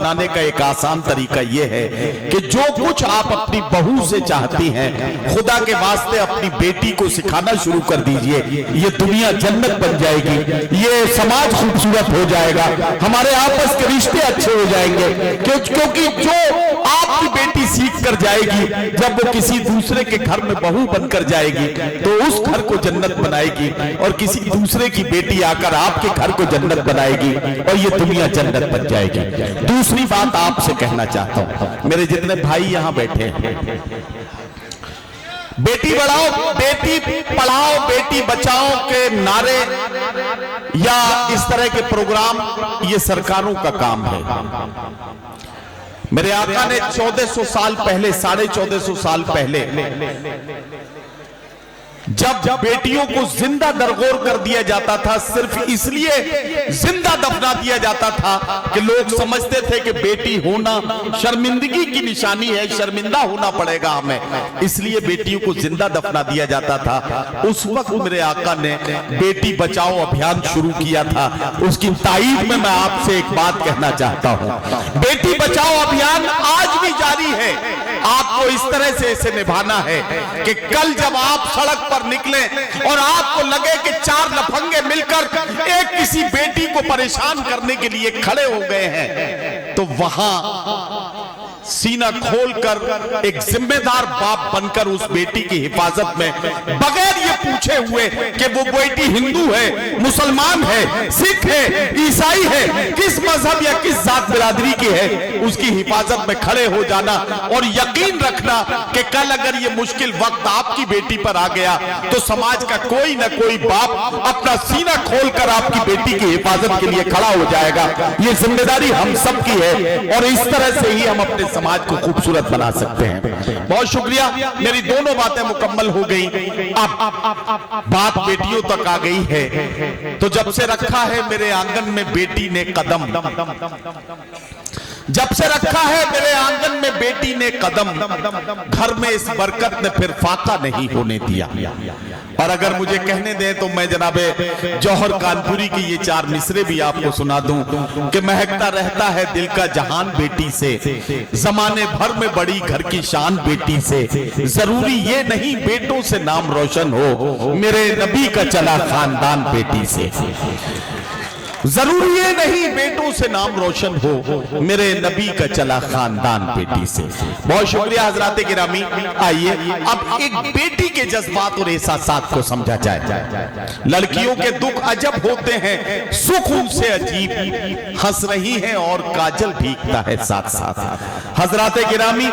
बनाने का एक आसान तरीका यह है कि जो कुछ आप अपनी बहू से चाहती हैं, खुदा के वास्ते अपनी बेटी को सिखाना शुरू कर दीजिए। ये दुनिया जन्नत बन जाएगी, ये समाज खूबसूरत हो जाएगा, हमारे आपस के रिश्ते अच्छे हो जाएंगे। क्योंकि जो आपकी बेटी सीख कर जाएगी, जब वो किसी दूसरे के घर में बहू बनकर जाएगी तो उस घर को जन्नत बनाएगी, और किसी दूसरे की बेटी आकर आपके घर को जन्नत बनाएगी और ये दुनिया जन्नत बन जाएगी। दूसरी बात आपसे कहना चाहता हूं, मेरे जितने भाई यहां बैठे हैं, बेटी बढ़ाओ, बेटी पढ़ाओ, बेटी बचाओ के नारे या इस तरह के प्रोग्राम ये सरकारों का काम है। मेरे आका ने 1400 साल पहले, 1450 साल पहले जब बेटियों को जिंदा दरगोर कर दिया जाता था, सिर्फ इसलिए जिंदा दफना दिया जाता था कि लोग समझते थे कि बेटी होना शर्मिंदगी की निशानी है, शर्मिंदा होना पड़ेगा हमें, इसलिए बेटियों को जिंदा दफना दिया जाता था। उस वक्त मेरे आका ने बेटी बचाओ अभियान शुरू किया था। उसकी ताईद में मैं आपसे एक बात कहना चाहता हूं, बेटी बचाओ अभियान आज भी जारी है। आपको इस तरह से इसे निभाना है कि कल जब आप सड़क पर निकले और आपको लगे कि चार लफंगे मिलकर एक किसी बेटी को परेशान करने के लिए खड़े हो गए हैं, तो वहां सीना खोलकर एक जिम्मेदार बाप बनकर उस बेटी की हिफाजत में, बगैर ये पूछे हुए कि वो बेटी हिंदू है, मुसलमान है, सिख है, ईसाई है, किस मजहब या किस जात बिरादरी की है, उसकी हिफाजत में खड़े हो जाना और यकीन रखना कि कल अगर ये मुश्किल वक्त आपकी बेटी पर आ गया तो समाज का कोई ना कोई बाप अपना सीना खोलकर आपकी बेटी की हिफाजत के लिए खड़ा हो जाएगा। ये जिम्मेदारी हम सब की है और इस तरह से ही हम अपने समाज को खूबसूरत बना सकते हैं। बहुत शुक्रिया, मेरी दोनों बातें मुकम्मल हो गई। अब बात बेटियों तक आ गई है, तो जब से रखा है मेरे आंगन में बेटी ने कदम, जब से रखा है मेरे आंगन में बेटी ने कदम, घर में इस बरकत ने फिर फाका नहीं होने दिया। और अगर मुझे कहने दें तो मैं जनाबे जौहर कानपुरी की ये 4 मिसरे भी आपको सुना दूं कि महकता रहता है दिल का जहान बेटी से, जमाने भर में बड़ी घर की शान बेटी से, जरूरी ये नहीं बेटों से नाम रोशन हो, मेरे नबी का चला खानदान बेटी से, जरूरी ये नहीं बेटों से नाम रोशन हो, मेरे नबी का चला खानदान बेटी से। बहुत शुक्रिया हजरात गिरामी। आइए अब एक बेटी के जज्बात और एहसासात को समझा जाए। लड़कियों के दुख अजब होते हैं, सुख उनसे अजीब, हंस रही हैं और काजल भीगता है साथ साथ। हजरात गिरामी,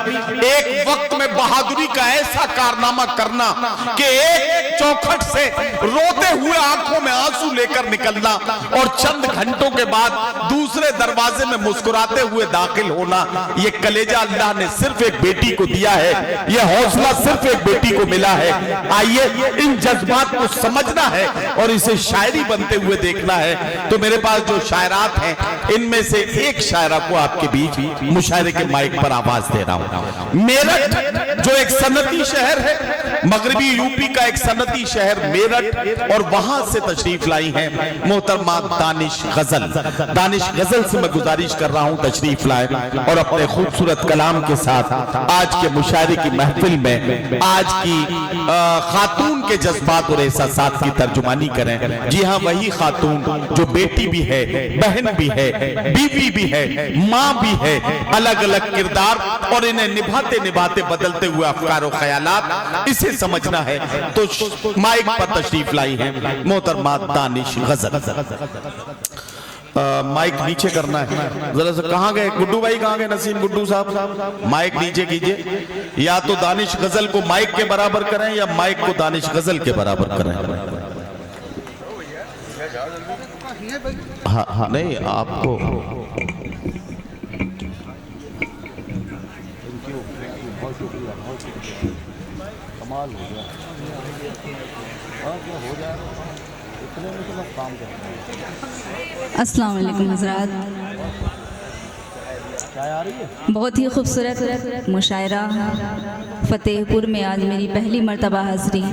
एक वक्त में बहादुरी का ऐसा कारनामा करना कि एक चौखट से रोते हुए आंखों में आंसू लेकर निकलना और चंद घंटों के बाद दूसरे दरवाजे में मुस्कुराते हुए दाखिल होना, ये कलेजा अल्लाह ने सिर्फ एक बेटी को दिया है, ये हौसला सिर्फ एक बेटी को मिला है। आइए इन जज्बात को समझना है और इसे शायरी बनते हुए देखना है। तो मेरे पास जो शायरात हैं, इनमें से एक शायरा को आपके बीच मुशायरे के माइक पर आवाज दे रहा हूं। मेरठ जो एक सनती शहर है, मगरबी यूपी का एक सनती शहर मेरठ, और वहां से तशरीफ लाई हैं मोहतरमा दानिश गजल। दानिश गजल से मैं गुजारिश कर रहा हूं तशरीफ लाए और अपने खूबसूरत कलाम के साथ आज के मुशायरे की महफिल में आज की खातून के जज्बात और एहसासात की तर्जुमानी करें। जी हाँ, वही खातून जो बेटी भी है, बहन भी है, बीवी भी है, माँ भी है, अलग अलग किरदार और इन्हें निभाते निभाते बदलते हुए अफकार और ख्यालात, इसे समझना है तो माइक पर तशरीफ लाई है मोहतरमा दानिश गजल। माइक नीचे करना है जरा सा। कहाँ गए गुड्डू भाई, कहाँ गए नसीम गुड्डू साहब? माइक नीचे कीजिए। या तो दानिश गजल को माइक के बराबर करें या माइक को दानिश गजल के बराबर करें। हाँ हाँ, नहीं आपको कमाल हो गया, हो जाएगा इतने में तो काम करते हैं। अस्सलाम वालेकुम हज़रात, बहुत ही खूबसूरत मुशायरा फतेहपुर में आज मेरी पहली मर्तबा हाज़री,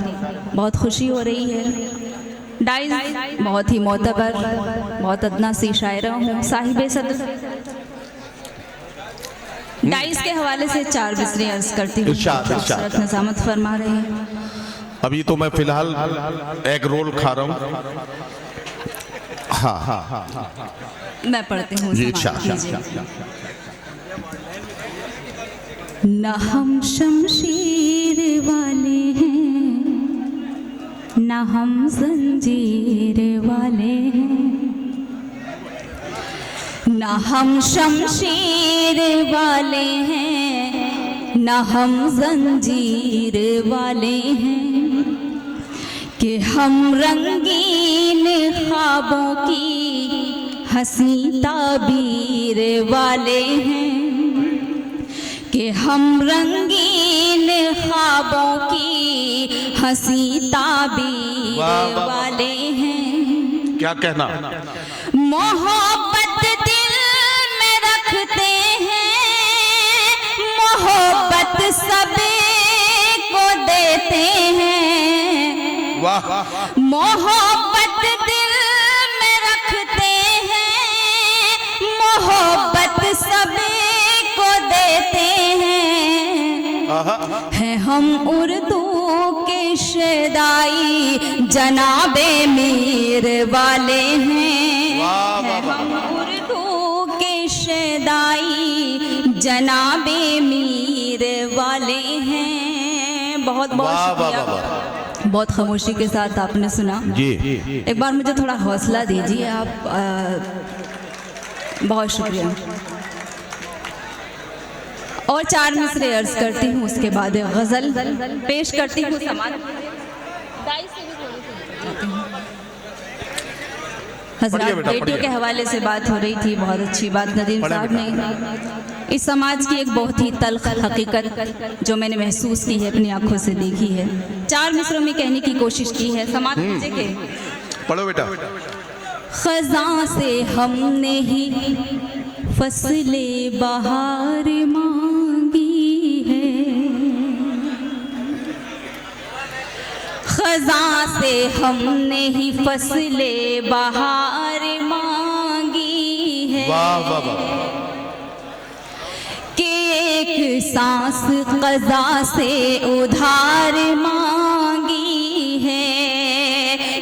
बहुत खुशी हो रही है। डाइज बहुत ही मोतबर, बहुत अदना सी शायरा हूँ, साहिब सदर डाइस के हवाले से 4 मिसरे अर्ज करती हूँ। इरशाद, इरशाद। हज़रत नज़ामत फरमा रहे हैं। अभी तो मैं फिलहाल एग रोल खा रहा हूँ। हाँ हाँ हाँ, मैं पढ़ती हूँ। जी, समाअत अच्छा, कीजिए। न हम शमशीर वाले हैं, न हम जंजीर वाले हैं, न हम शमशीर वाले हैं, न हम जंजीर वाले हैं, कि हम रंगीन ख्वाबों की हंसी ताबीर वाले हैं, कि हम रंगीन ख्वाबों की हंसी ताबीर वाले हैं। क्या कहना? मोहब्बत दिल में रखते हैं, मोहब्बत सभी को देते हैं। वाह, मोहब्बत दिल में रखते हैं, मोहब्बत सभी को देते हैं हम उर्दू के शदाई जनाबे मीर वाले हैं। हम उर्दू के शदाई जनाबे मीर वाले हैं। बहुत बहुत शुक्रिया। बहुत खामोशी के साथ आपने सुना जी। एक बार मुझे थोड़ा हौसला दीजिए आप। बहुत शुक्रिया। और 4 मिसरे अर्ज करती हूँ, उसके बाद गज़ल पेश करती हूँ। हज़रात, बेटियों के हवाले से बात हो रही थी, बहुत अच्छी बात नदीम साहब ने। इस समाज की एक बहुत ही तल्ख हकीकत जो मैंने महसूस की है, अपनी आंखों से देखी है, 4 मिसरों में कहने की कोशिश की है। समाज के पढ़ो बेटा। खज़ां से हमने ही फसले बहार मांगी है, खज़ां से हमने ही फसले बहार मांगी है। वाह वाह वाह। कि एक सांस क़ज़ा से उधार मांगी है,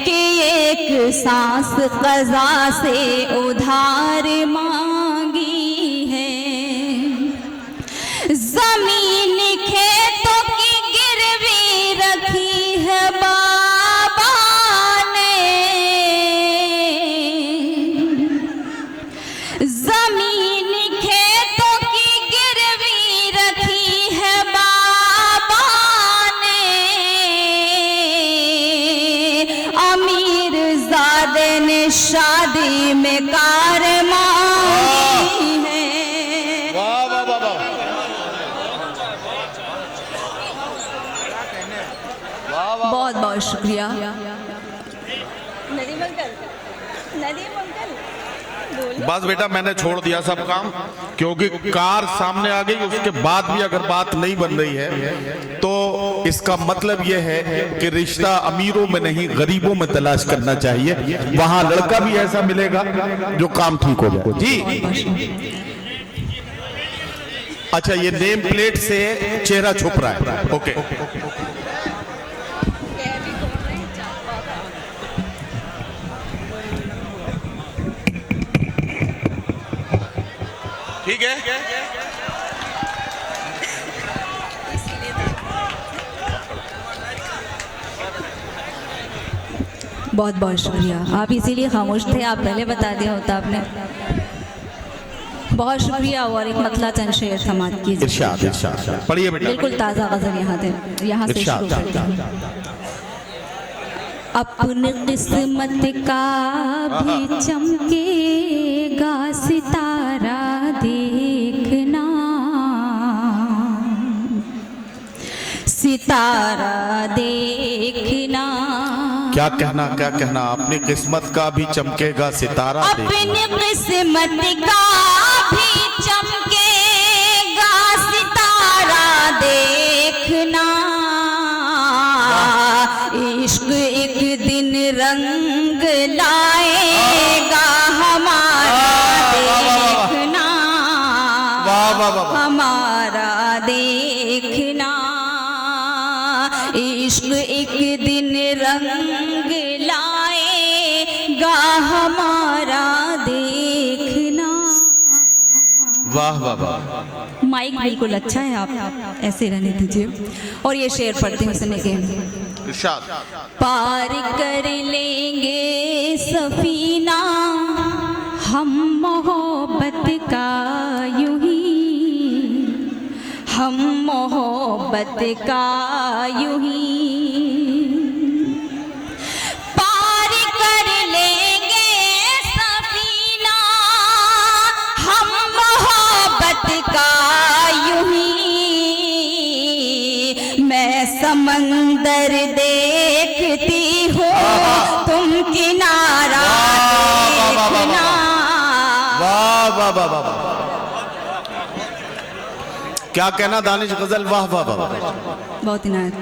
कि एक सांस क़ज़ा से उधार मांगी है। ज़मीन खेतों की गिरवी रखी है बाबा ने, ज़मीन खेतों की गिरवी रखी है बाबा ने। अमीर ज़ादे ने शादी में कार मांगी है। वाह वाह वाह वाह। बहुत बहुत शुक्रिया। नदीम अंकल, नदीम अंकल बस बेटा, मैंने छोड़ दिया सब काम, क्योंकि कार सामने आ गई, उसके बाद भी अगर बात नहीं बन रही है तो इसका मतलब यह है कि रिश्ता अमीरों में नहीं गरीबों में तलाश करना चाहिए। वहां लड़का भी ऐसा मिलेगा जो काम ठीक हो जाए। जी अच्छा, ये नेम प्लेट से चेहरा छुप रहा है। ओके ठीक है। बहुत बहुत शुक्रिया। आप इसीलिए खामोश थे, आप पहले बता दिया होता आपने। बहुत शुक्रिया। और एक मतला चंद शेर समात कीजिए। इरशाद इरशाद पढ़िए बेटा। बिल्कुल ताज़ा गज़ल यहाँ से शुरू करते हैं। अपनी किस्मत का भी चमकेगा सितारा देखना, सितारा देखना। क्या कहना, क्या कहना? अपनी किस्मत का भी चमकेगा सितारा। अपनी किस्मत का भी चमकेगा सितारा देखना। इश्क एक दिन रंग लाएगा हमारा देखना। वाह वाह वाह वाह। हमारा देखना, इश्क एक दिन रंग लाएगा हमारा देखना। वाह वाह वाह। माइक बिल्कुल अच्छा है, आप ऐसे रहने दीजिए। और ये शेर पढ़ते हैं सुने के। इरशाद। पार कर लेंगे सफीना हम मोहब्बत का यूं ही, हम मोहब्बत का यूं ही। पार कर लेंगे सफीना हम मोहब्बत का यूं ही। मैं समंदर देखती हूँ तुम किनारा देखना। वाह वाह वाह वाह। क्या कहना दानिश गजल, वाह वाह वाह। बहुत इनायत।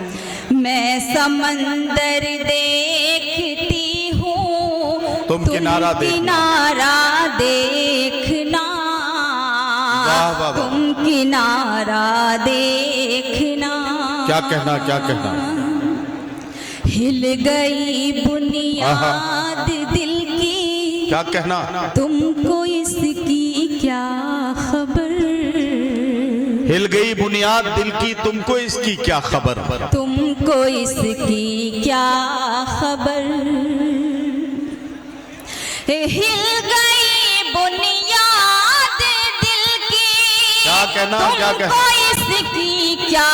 मैं समंदर देखती हूँ तुम किनारा किनारा देखना। वाह वाह वाह। तुम किनारा देखना। क्या कहना, क्या कहना। हिल गई बुनियाद दिल की, क्या कहना। तुमको इसकी क्या खबर। हिल गई बुनियाद दिल की, तुमको इसकी क्या खबर। तुमको इसकी क्या खबर। हिल गई बुनियाद दिल की, क्या कहना, क्या कहना। तुमको इसकी क्या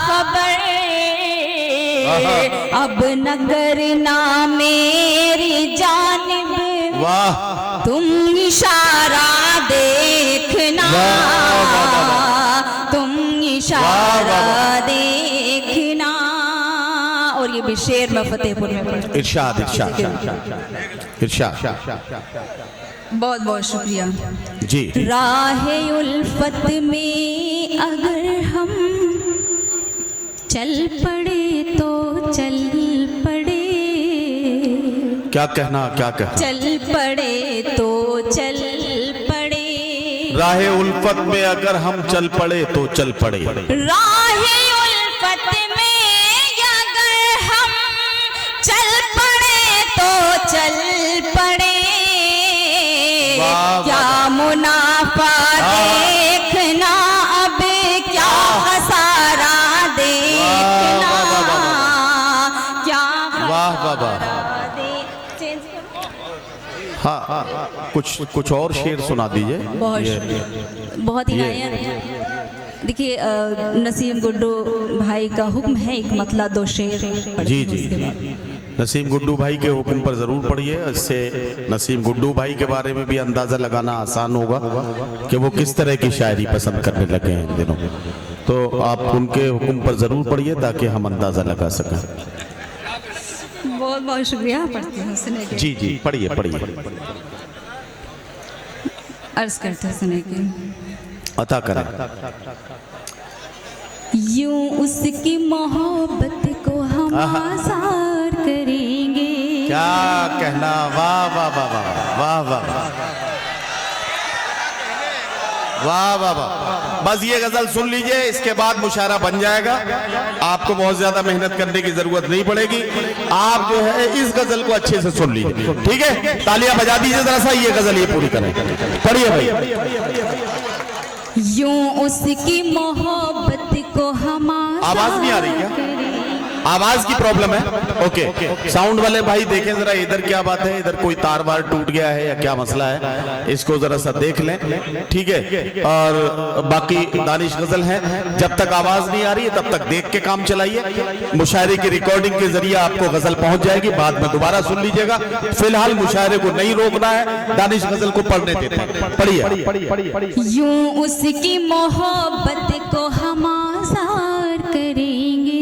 खबर। अब नगर ना मेरी जानिब, वाह। तुम इशारा देखना। तुम इशारा देखना। और ये भी शेर में फतेहपुर में पढ़। इरशाद इरशाद इरशाद। बहुत बहुत शुक्रिया जी। राहे उल्फत में अगर हम चल पड़े तो चल पड़े। क्या कहना, क्या कहना। चल पड़े तो चल पड़े। राहे उल्फत में अगर हम चल पड़े तो चल पड़े। राहे उल्फत में अगर हम चल पड़े तो चल पड़े। क्या मुनाफा देखना अब क्या खसारा देखना। क्या वाह वाह वाह। हाँ हाँ, कुछ और शेर सुना दीजिए। बहुत इनायत। देखिए नसीम गुड्डू भाई का हुक्म है एक मतला दो शेर। जी जी। नसीम गुड्डू भाई के हुक्म पर जरूर पढ़िए। इससे नसीम गुड्डू भाई के बारे में भी अंदाजा लगाना आसान होगा कि वो किस तरह की शायरी पसंद करने लगे हैं इन दिनों। तो आप उनके हुक्म पर जरूर पढ़िए ताकि हम अंदाजा लगा सकें। बहुत बहुत शुक्रिया। पढ़ते हैं सुने के। जी जी, पढ़िए पढ़िए। अर्ज करते हैं सुने के। अता करें। यूं उसकी मोहब्बत को हम आज़ार करेंगे। क्या कहना। वाह वाह वाह वाह वाह वाह वाह वाह वाह। बस ये गजल सुन लीजिए, इसके बाद मुशायरा बन जाएगा। आपको बहुत ज्यादा मेहनत करने की जरूरत नहीं पड़ेगी। आप जो है इस गजल को अच्छे से सुन लीजिए, ठीक है। तालियां बजा दीजिए जरा सा, ये गजल ये पूरी करें। पढ़िए भाई। यूं उसकी मोहब्बत को हम आवाज नहीं आ रही क्या? आवाज की प्रॉब्लम है। ओके, साउंड वाले भाई देखें जरा इधर क्या बात है, इधर कोई तार वार टूट गया है या क्या मसला है, इसको जरा सा देख लें, ठीक है। और बाकी दानिश गजल है, जब तक आवाज नहीं आ रही है तब तक देख के काम चलाइए। मुशायरे की रिकॉर्डिंग के जरिए आपको गजल पहुंच जाएगी, बाद में दोबारा सुन लीजिएगा। फिलहाल मुशायरे को नहीं रोकना है, दानिश गजल को पढ़ने देते हैं। पढ़िए। यूं उसकी मोहब्बत को हम आज़ार करेंगे।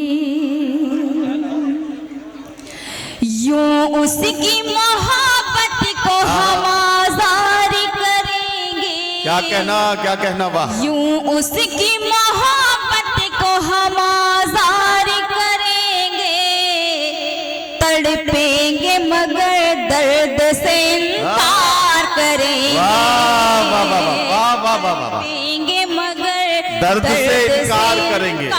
यूं उसकी मोहब्बत को हम आज़ार करेंगे। क्या कहना, क्या कहना। वाह। यूं उसकी मोहब्बत को हम आज़ार करेंगे। तड़पेंगे मगर दर्द से इनकार करेंगे। वाह वाह वाह वाह वाह वाह वाह। तड़पेंगे दर्द से इनकार करेंगे।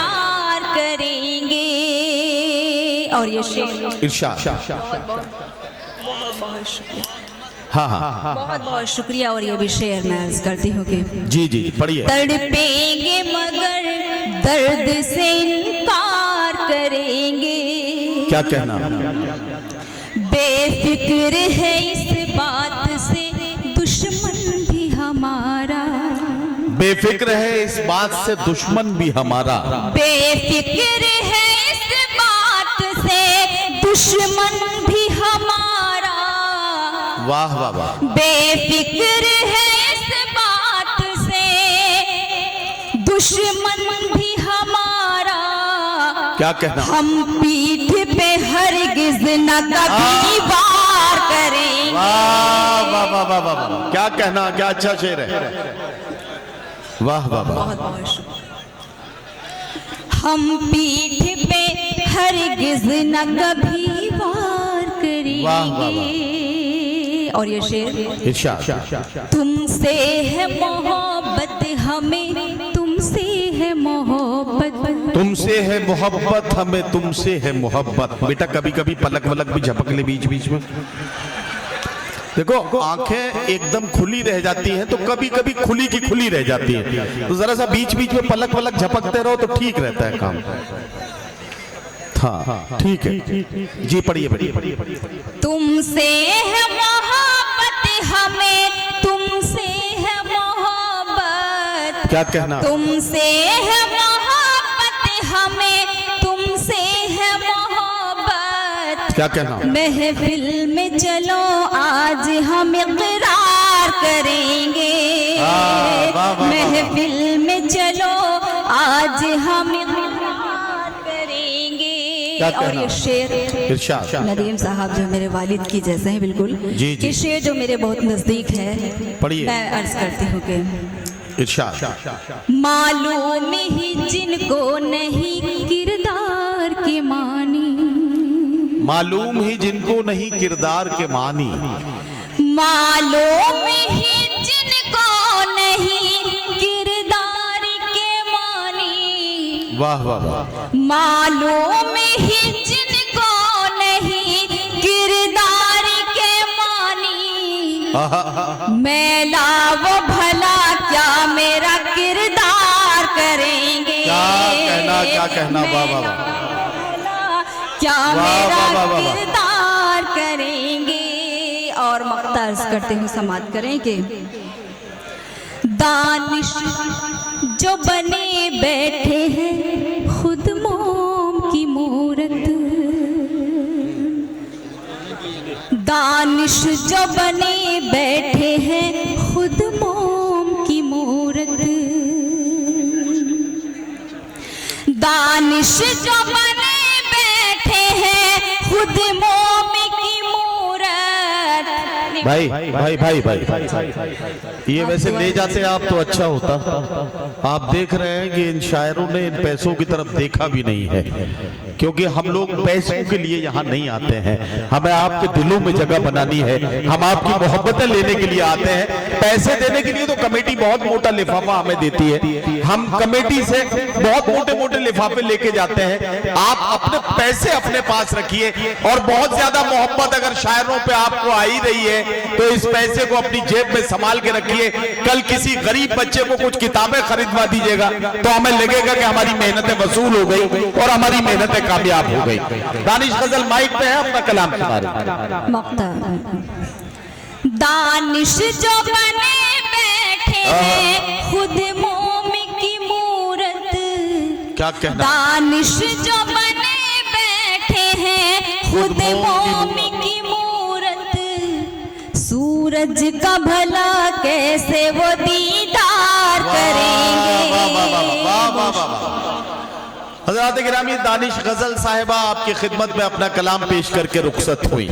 और ये शेर इरशाद। बहुत शुक्रिया, हाँ हाँ, बहुत बहुत शुक्रिया। और ये भी शेर मैं अर्ज करती हूँ कि जी जी पढ़िए। तड़पेंगे मगर दर्द से इनकार करेंगे। क्या कहना? बेफिक्र है इस बात से दुश्मन भी हमारा। बेफिक्र है इस बात से दुश्मन भी हमारा। बेफिक्र है इस बात से दुश्मन भी हमारा। वाह वाह वाह। बेफिक्र है इस बात से दुश्मन भी हमारा। क्या कहना? हम पीठ पे हरगिज न कभी वार करेंगे। वाह वाह वाह वाह वाह, क्या कहना, क्या अच्छा शेर है। वाह वाह वाह। बहुत बहुत शुक्रिया। हम पीठ पे हरगिज न कभी वार करेंगे। वाह वाह और ये शेर इरशाद। तुमसे है मोहब्बत हमें, तुमसे है मोहब्बत, तुमसे है मोहब्बत हमें, तुमसे है मोहब्बत। बेटा कभी कभी पलक वलक भी झपक ले बीच बीच में। देखो आंखें एकदम खुली रह जाती हैं तो कभी कभी खुली की खुली रह जाती है, तो जरा सा बीच बीच में पलक वलक झपकते रहो तो ठीक रहता है काम। हाँ ठीक है जी, पढ़िए पढ़िए। तुमसे है मोहब्बत हमें, तुमसे है मोहब्बत। क्या कहना? तुमसे है मोहब्बत हमें, तुमसे है मोहब्बत। क्या कहना? महफिल में चलो आज हम इकरार करेंगे। महफिल में चलो आज हम इकरार करेंगे। और ये शेर इरशाद। नदीम साहब जो मेरे वालिद की जैसे हैं बिल्कुल, जी, जी। ये शेर जो मेरे बहुत नजदीक है, पढ़िए। मैं अर्ज करती हूँ कि इरशाद। मालूम ही जिनको नहीं किरदार के मानी। मालूम ही जिनको नहीं किरदार के मानी। मालूम ही जिनको नहीं किरदार के मानी। वाह वाह वाह। मालूम ही जिनको नहीं किरदार के मानी। मैला वो भला क्या मेरा किरदार करेंगे। क्या कहना? वाह वाह वाह। क्या वाह, मेरा वाह, वाह, वाह। किरदार करेंगे। और मख्तार्ज करते हुए समाप्त करें कि दानिश जो बने बैठे हैं खुद मोम की मूरत। दानिश जो बने बैठे हैं खुद मोम की मूरत। दानिश जो बने बैठे हैं खुद मोम की मूरत। भाई भाई भाई भाई, ये वैसे ले जाते आप तो अच्छा होता। आप देख रहे हैं कि इन शायरों ने इन पैसों की तरफ देखा भी नहीं है, क्योंकि हम लोग पैसों के लिए यहाँ नहीं आते हैं। हमें आपके दिलों में जगह बनानी है, हम आपकी मोहब्बतें लेने के लिए आते हैं। पैसे देने के लिए तो कमेटी बहुत मोटा लिफाफा हमें देती है, हम कमेटी से बहुत मोटे मोटे लिफाफे लेके जाते हैं। आप अपने पैसे अपने पास रखिए, और बहुत ज्यादा मोहब्बत अगर शायरों पे आपको आ ही रही है तो इस पैसे को अपनी जेब में संभाल के रखिए। कल किसी गरीब बच्चे को कुछ किताबें खरीदवा दीजिएगा तो हमें लगेगा कि हमारी मेहनतें वसूल हो गई और हमारी मेहनतें कामयाब हो गई। दानिश गजल माइक पे है, अपना कलाम सुना रहे। दानिश जो बने बैठे हैं खुद मोम की मूरत। क्या कहना? दानिश जो बने बैठे हैं खुद मोम की मूरत। सूरज का भला कैसे वो दीदार करेंगे। हज़रात गिरामी, दानिश गजल साहिबा आपकी खिदमत में अपना कलाम पेश करके रुखसत हुई।